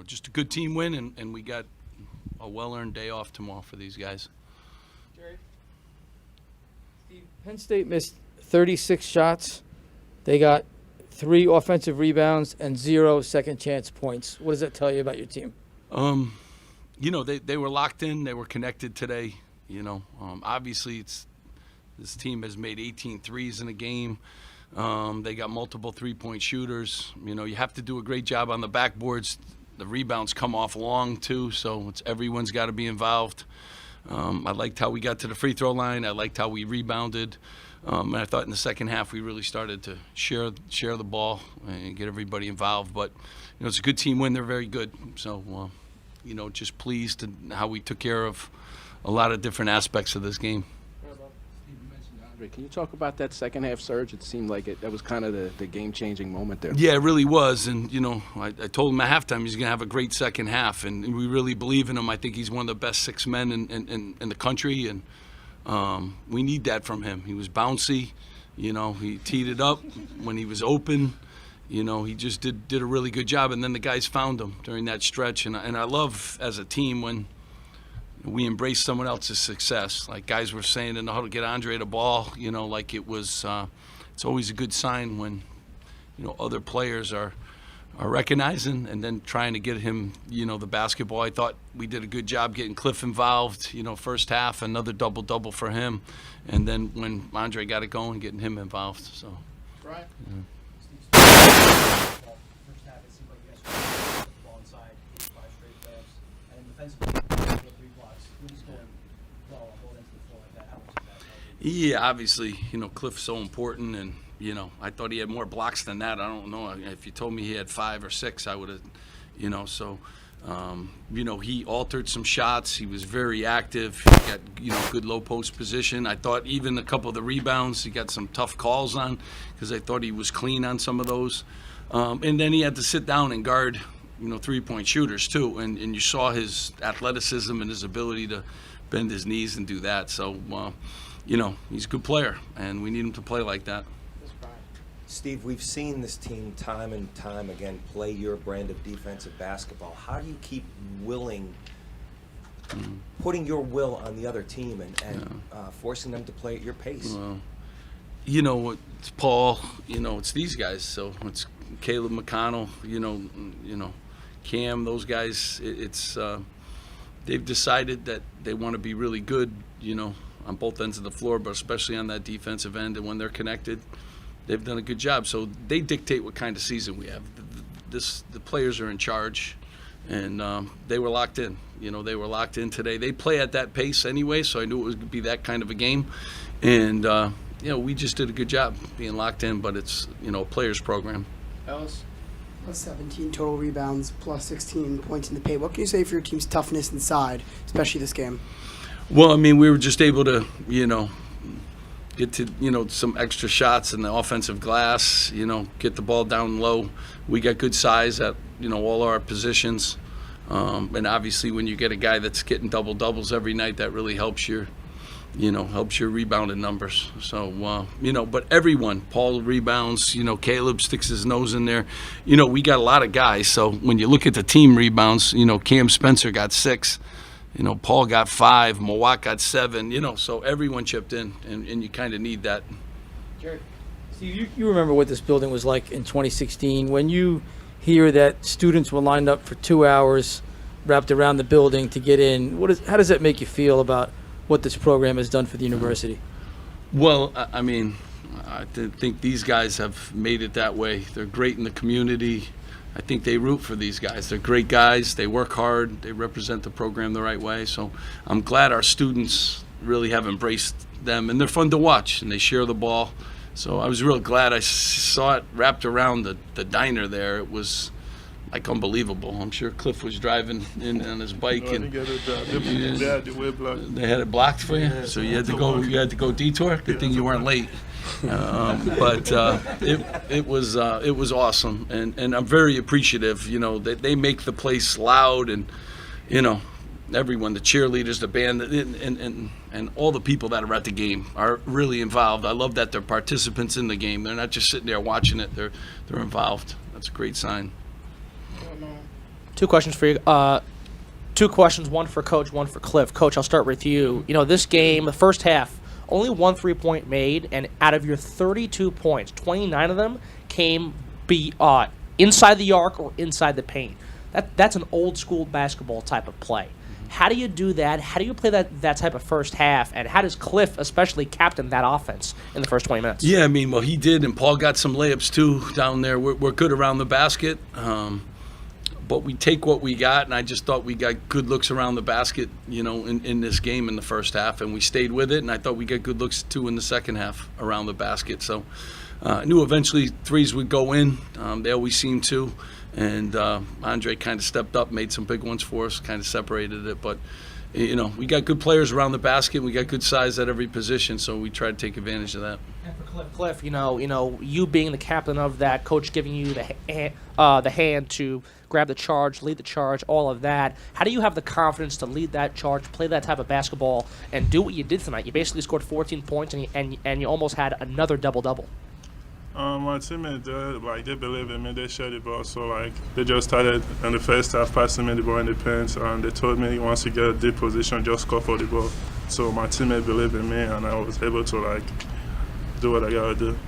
just a good team win, and we got a well-earned day off tomorrow for these guys. Jerry? Steve, Penn State missed 36 shots. They got 3 offensive rebounds and 0 second chance points. What does that tell you about your team? They were locked in. They were connected today. Obviously this team has made 18 threes in a game. They got multiple three-point shooters. You have to do a great job on the backboards. The rebounds come off long, too, so everyone's got to be involved. I liked how we got to the free throw line. I liked how we rebounded. And I thought in the second half we really started to share the ball and get everybody involved. But, it's a good team win. They're very good. So, just pleased at how we took care of a lot of different aspects of this game. Can you talk about that second half surge? It seemed like that was kind of the game-changing moment there. Yeah, it really was. And, I told him at halftime he's going to have a great second half. And we really believe in him. I think he's one of the best 6 men in the country. And we need that from him. He was bouncy. He teed it up when he was open. He just did a really good job. And then the guys found him during that stretch. And I love, as a team, when we embrace someone else's success. Like guys were saying in the huddle, get Andre the ball, like it was, it's always a good sign when, other players are recognizing and then trying to get him, the basketball. I thought we did a good job getting Cliff involved, first half, another double-double for him. And then when Andre got it going, getting him involved, so. Right. Yeah. First half, it seemed like you guys were the ball inside, 85 straight layups, and defensively, 3 blocks. Who's going well on both ends of the floor like that? How much is that? Yeah, obviously, Cliff's so important, and, I thought he had more blocks than that. I don't know. If you told me he had 5 or 6, I would have, so, he altered some shots. He was very active. He got, good low post position. I thought even a couple of the rebounds, he got some tough calls on because I thought he was clean on some of those. And then he had to sit down and guard, 3-point shooters too. And you saw his athleticism and his ability to bend his knees and do that. So, he's a good player, and we need him to play like that. Steve, we've seen this team time and time again play your brand of defensive basketball. How do you keep putting your will on the other team and forcing them to play at your pace? Well, it's Paul, it's these guys. So it's Caleb McConnell, Cam, those guys. They've decided that they want to be really good, on both ends of the floor, but especially on that defensive end. And when they're connected, they've done a good job. So they dictate what kind of season we have. The players are in charge, and they were locked in. They were locked in today. They play at that pace anyway, so I knew it was going to be that kind of a game. And, we just did a good job being locked in, but it's, a players program. Ellis? Plus 17 total rebounds, plus 16 points in the paint. What can you say for your team's toughness inside, especially this game? Well, we were just able to, get to, some extra shots in the offensive glass, get the ball down low. We got good size at, all our positions. And obviously when you get a guy that's getting double-doubles every night, that really helps your rebounding numbers. So, but everyone, Paul rebounds, Caleb sticks his nose in there. We got a lot of guys. So when you look at the team rebounds, Cam Spencer got 6. Paul got 5, Mawak got 7, so everyone chipped in, and you kind of need that. Jerry, Steve, you remember what this building was like in 2016 when you hear that students were lined up for 2 hours wrapped around the building to get in. How does that make you feel about what this program has done for the university? Well, I think these guys have made it that way. They're great in the community. I think they root for these guys. They're great guys. They work hard. They represent the program the right way. So I'm glad our students really have embraced them, and they're fun to watch, and they share the ball. So I was real glad I saw it wrapped around the diner there. It was like unbelievable. I'm sure Cliff was driving in on his bike, and they had it blocked for you, so you had to go detour. Good thing you weren't late. But it was awesome, and I'm very appreciative. That they make the place loud, and everyone, the cheerleaders, the band, and all the people that are at the game are really involved. I love that they're participants in the game. They're not just sitting there watching it. They're involved. That's a great sign. Two questions for you. Two questions, one for Coach, one for Cliff. Coach, I'll start with you. You know, this game, the first half, only 1 3-point made, and out of your 32 points, 29 of them came inside the arc or inside the paint. That's an old school basketball type of play. How do you do that? How do you play that type of first half? And how does Cliff especially captain that offense in the first 20 minutes? Yeah, I mean, well, he did, and Paul got some layups too down there. We're good around the basket, but we take what we got, and I just thought we got good looks around the basket, you know, in this game in the first half, and we stayed with it, and I thought we got good looks too in the second half around the basket. So I knew eventually threes would go in. They always seem to. And Andre kind of stepped up, made some big ones for us, kind of separated it. But, you know, we got good players around the basket. We got good size at every position, so we try to take advantage of that. And for Cliff, you know, you being the captain of that, Coach giving you the hand to grab the charge, lead the charge, all of that. How do you have the confidence to lead that charge, play that type of basketball, and do what you did tonight? You basically scored 14 points, and you almost had another double-double. My teammates, they believe in me. They share the ball. So, they just started in the first half passing me the ball in the paint, and they told me once you get a deep position, just go for the ball. So my teammates believe in me, and I was able to, do what I got to do.